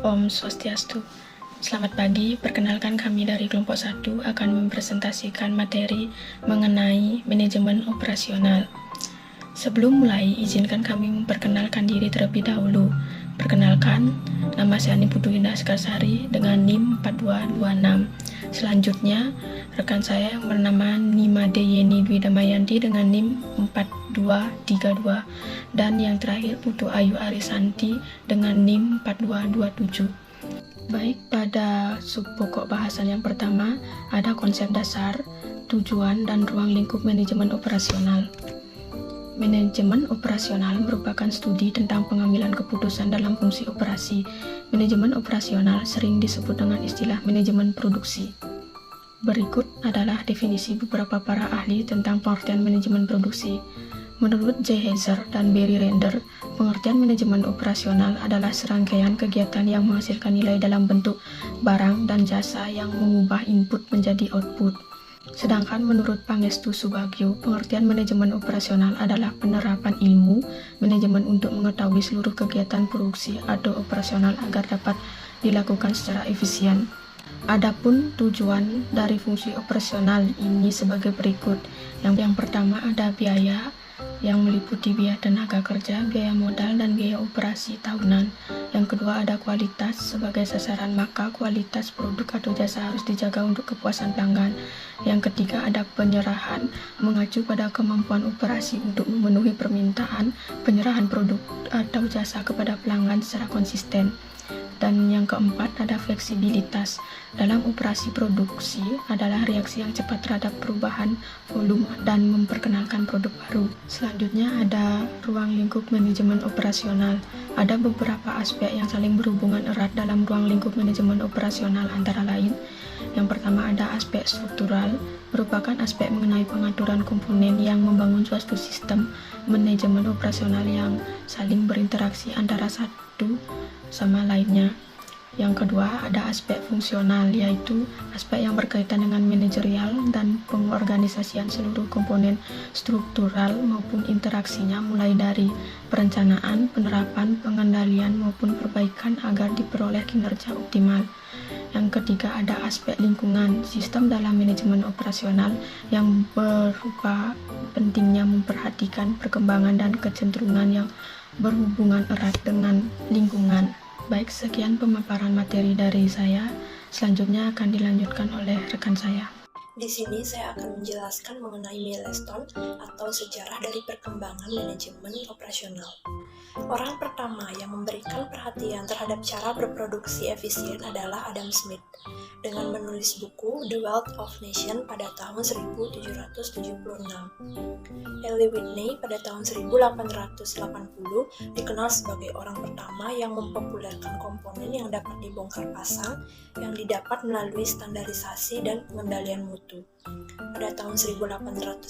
Om Swastiastu. Selamat pagi, perkenalkan kami dari kelompok 1 akan mempresentasikan materi mengenai manajemen operasional. Sebelum mulai, izinkan kami memperkenalkan diri terlebih dahulu. Perkenalkan, nama saya Niputuina Sekarsari dengan NIM 4226. Selanjutnya, rekan saya yang bernama Nimade Yeni Dwi Damayanti dengan NIM 4232. Dan yang terakhir Putu Ayu Arisanti dengan NIM 4227. Baik, pada sub pokok bahasan yang pertama ada konsep dasar, tujuan, dan ruang lingkup manajemen operasional. Manajemen operasional merupakan studi tentang pengambilan keputusan dalam fungsi operasi. Manajemen operasional sering disebut dengan istilah manajemen produksi. Berikut adalah definisi beberapa para ahli tentang pengertian manajemen produksi. Menurut J. Heiser dan Barry Render, pengertian manajemen operasional adalah serangkaian kegiatan yang menghasilkan nilai dalam bentuk barang dan jasa yang mengubah input menjadi output. Sedangkan menurut Pangestu Subagio, pengertian manajemen operasional adalah penerapan ilmu manajemen untuk mengetahui seluruh kegiatan produksi atau operasional agar dapat dilakukan secara efisien. Adapun tujuan dari fungsi operasional ini sebagai berikut. Yang pertama ada biaya, yang meliputi biaya tenaga kerja, biaya modal, dan biaya operasi tahunan. Yang kedua ada kualitas sebagai sasaran, maka kualitas produk atau jasa harus dijaga untuk kepuasan pelanggan. Yang ketiga ada penyerahan, mengacu pada kemampuan operasi untuk memenuhi permintaan penyerahan produk atau jasa kepada pelanggan secara konsisten. Dan yang keempat ada fleksibilitas. Dalam operasi produksi adalah reaksi yang cepat terhadap perubahan volume dan memperkenalkan produk baru. Selanjutnya ada ruang lingkup manajemen operasional. Ada beberapa aspek yang saling berhubungan erat dalam ruang lingkup manajemen operasional, antara lain yang pertama ada aspek struktural, merupakan aspek mengenai pengaturan komponen yang membangun suatu sistem manajemen operasional yang saling berinteraksi antara satu sama lainnya. Yang kedua ada aspek fungsional, yaitu aspek yang berkaitan dengan manajerial dan pengorganisasian seluruh komponen struktural maupun interaksinya, mulai dari perencanaan, penerapan, pengendalian maupun perbaikan agar diperoleh kinerja optimal. Yang ketiga ada aspek lingkungan, sistem dalam manajemen operasional yang berupa pentingnya memperhatikan perkembangan dan kecenderungan yang berhubungan erat dengan lingkungan. Baik, sekian pemaparan materi dari saya. Selanjutnya akan dilanjutkan oleh rekan saya. Di sini saya akan menjelaskan mengenai milestone atau sejarah dari perkembangan manajemen operasional. Orang pertama yang memberikan perhatian terhadap cara berproduksi efisien adalah Adam Smith dengan menulis buku The Wealth of Nations pada tahun 1776. Eli Whitney pada tahun 1880 dikenal sebagai orang pertama yang mempopulerkan komponen yang dapat dibongkar pasang yang didapat melalui standarisasi dan pengendalian mutu. Pada tahun 1852,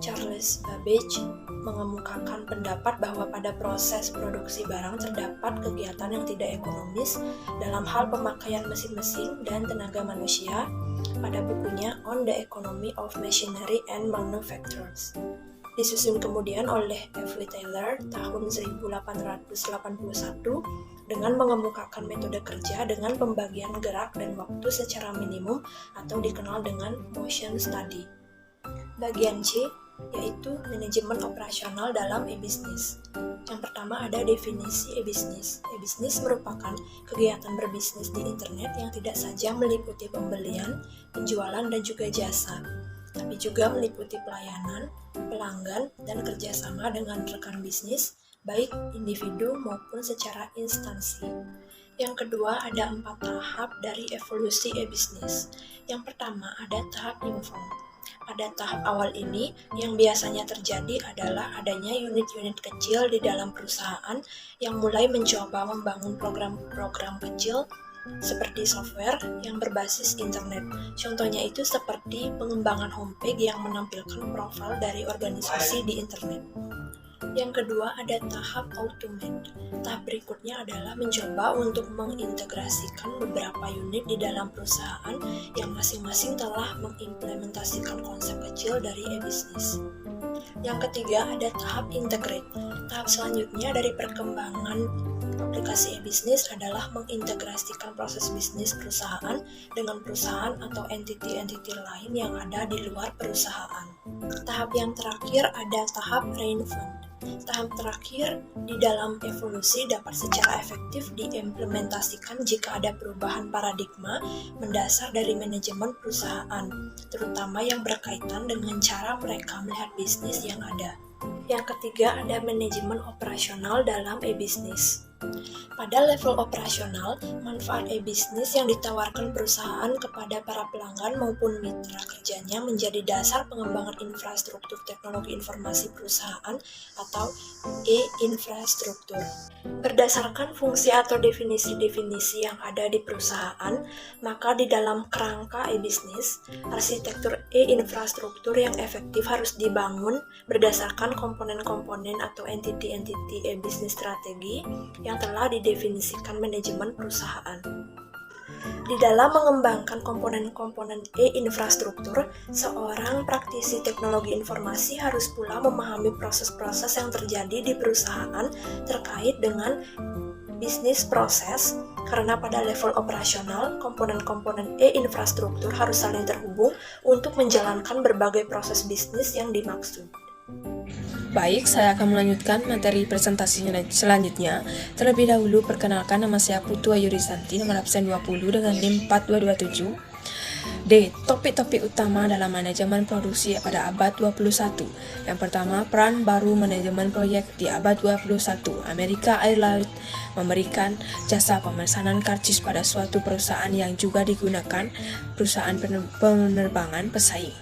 Charles Babbage mengemukakan pendapat bahwa pada proses produksi barang terdapat kegiatan yang tidak ekonomis dalam hal pemakaian mesin-mesin dan tenaga manusia pada bukunya On the Economy of Machinery and Manufactures. Disusun kemudian oleh F. Lee Taylor tahun 1881 dengan mengemukakan metode kerja dengan pembagian gerak dan waktu secara minimum atau dikenal dengan motion study. Bagian C yaitu manajemen operasional dalam e-business. Yang pertama ada definisi e-business. E-business merupakan kegiatan berbisnis di internet yang tidak saja meliputi pembelian, penjualan, dan juga jasa, tapi juga meliputi pelayanan, pelanggan, dan kerjasama dengan rekan bisnis, baik individu maupun secara instansi. Yang kedua ada 4 tahap dari evolusi e-business. Yang pertama ada tahap info. Pada tahap awal ini, yang biasanya terjadi adalah adanya unit-unit kecil di dalam perusahaan yang mulai mencoba membangun program-program kecil seperti software yang berbasis internet. Contohnya itu seperti pengembangan homepage yang menampilkan profil dari organisasi di internet. Yang kedua ada tahap automate. Tahap berikutnya adalah mencoba untuk mengintegrasikan beberapa unit di dalam perusahaan yang masing-masing telah mengimplementasikan konsep kecil dari e-business. Yang ketiga ada tahap integrate. Tahap selanjutnya dari perkembangan aplikasi e-bisnis adalah mengintegrasikan proses bisnis perusahaan dengan perusahaan atau entiti-entiti lain yang ada di luar perusahaan. Tahap yang terakhir ada tahap reinvent. Tahap terakhir di dalam evolusi dapat secara efektif diimplementasikan jika ada perubahan paradigma mendasar dari manajemen perusahaan, terutama yang berkaitan dengan cara mereka melihat bisnis yang ada. Yang ketiga ada manajemen operasional dalam e-bisnis. Pada level operasional, manfaat e-bisnis yang ditawarkan perusahaan kepada para pelanggan maupun mitra kerjanya menjadi dasar pengembangan infrastruktur teknologi informasi perusahaan atau e-infrastruktur. Berdasarkan fungsi atau definisi-definisi yang ada di perusahaan, maka di dalam kerangka e-bisnis, arsitektur e-infrastruktur yang efektif harus dibangun berdasarkan komponen-komponen atau entiti-entiti e-bisnis strategi yang telah didefinisikan manajemen perusahaan. Di dalam mengembangkan komponen-komponen e-infrastruktur, seorang praktisi teknologi informasi harus pula memahami proses-proses yang terjadi di perusahaan terkait dengan bisnis proses, karena pada level operasional, komponen-komponen e-infrastruktur harus saling terhubung untuk menjalankan berbagai proses bisnis yang dimaksud. Baik, saya akan melanjutkan materi presentasinya selanjutnya. Terlebih dahulu, perkenalkan nama saya Putu Ayu Rizanti, nomor absen 20 dengan NIM 4227. D. Topik-topik utama dalam manajemen produksi pada abad 21. Yang pertama, peran baru manajemen proyek di abad 21. Amerika Airlines memberikan jasa pemesanan karcis pada suatu perusahaan yang juga digunakan perusahaan penerbangan pesaing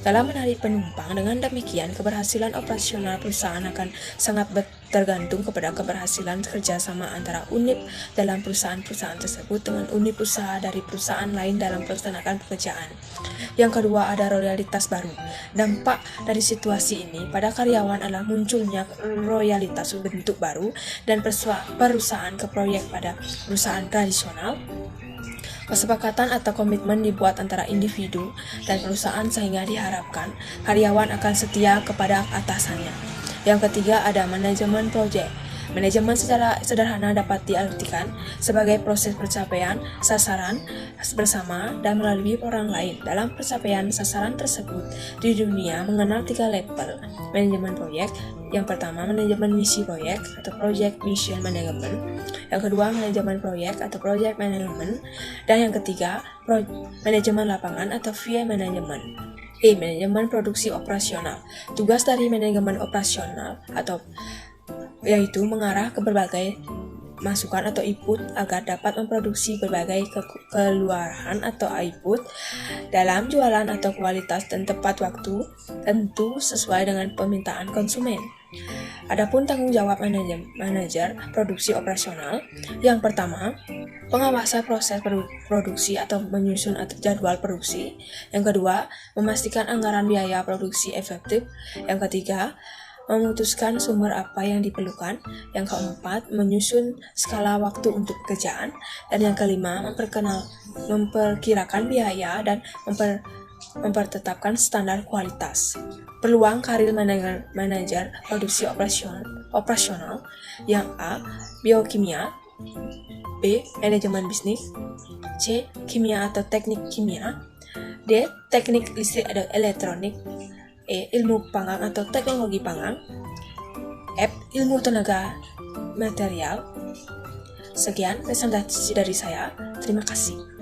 dalam menarik penumpang. Dengan demikian, keberhasilan operasional perusahaan akan sangat tergantung kepada keberhasilan kerjasama antara unit dalam perusahaan-perusahaan tersebut dengan unit usaha dari perusahaan lain dalam pelaksanaan pekerjaan. Yang kedua, ada royalitas baru. Dampak dari situasi ini pada karyawan adalah munculnya royalitas bentuk baru dan perusahaan ke proyek pada perusahaan tradisional. Kesepakatan atau komitmen dibuat antara individu dan perusahaan sehingga diharapkan karyawan akan setia kepada atasannya. Yang ketiga ada manajemen proyek. Manajemen secara sederhana dapat diartikan sebagai proses pencapaian sasaran bersama dan melalui orang lain. Dalam pencapaian sasaran tersebut di dunia mengenal 3 level manajemen proyek. Yang pertama, manajemen misi proyek atau project mission management. Yang kedua, manajemen proyek atau project management. Dan yang ketiga, manajemen lapangan atau VA management. E. Manajemen produksi operasional. Tugas dari manajemen operasional atau yaitu mengarah ke berbagai masukan atau input agar dapat memproduksi berbagai keluaran atau output dalam jualan atau kualitas dan tepat waktu, tentu sesuai dengan permintaan konsumen. Adapun tanggung jawab manajer produksi operasional, yang pertama, pengawasan proses produksi atau menyusun jadwal produksi. Yang kedua, memastikan anggaran biaya produksi efektif. Yang ketiga, memutuskan sumber apa yang diperlukan. Yang keempat, menyusun skala waktu untuk pekerjaan. Dan yang kelima, memperkirakan biaya dan mempertetapkan standar kualitas. Peluang karir manajer produksi operasional yang A. Biokimia, B. Manajemen bisnis, C. Kimia atau teknik kimia, D. Teknik listrik atau elektronik, E. Ilmu pangan atau teknologi pangan, F. Ilmu tenaga material. Sekian presentasi dari saya. Terima kasih.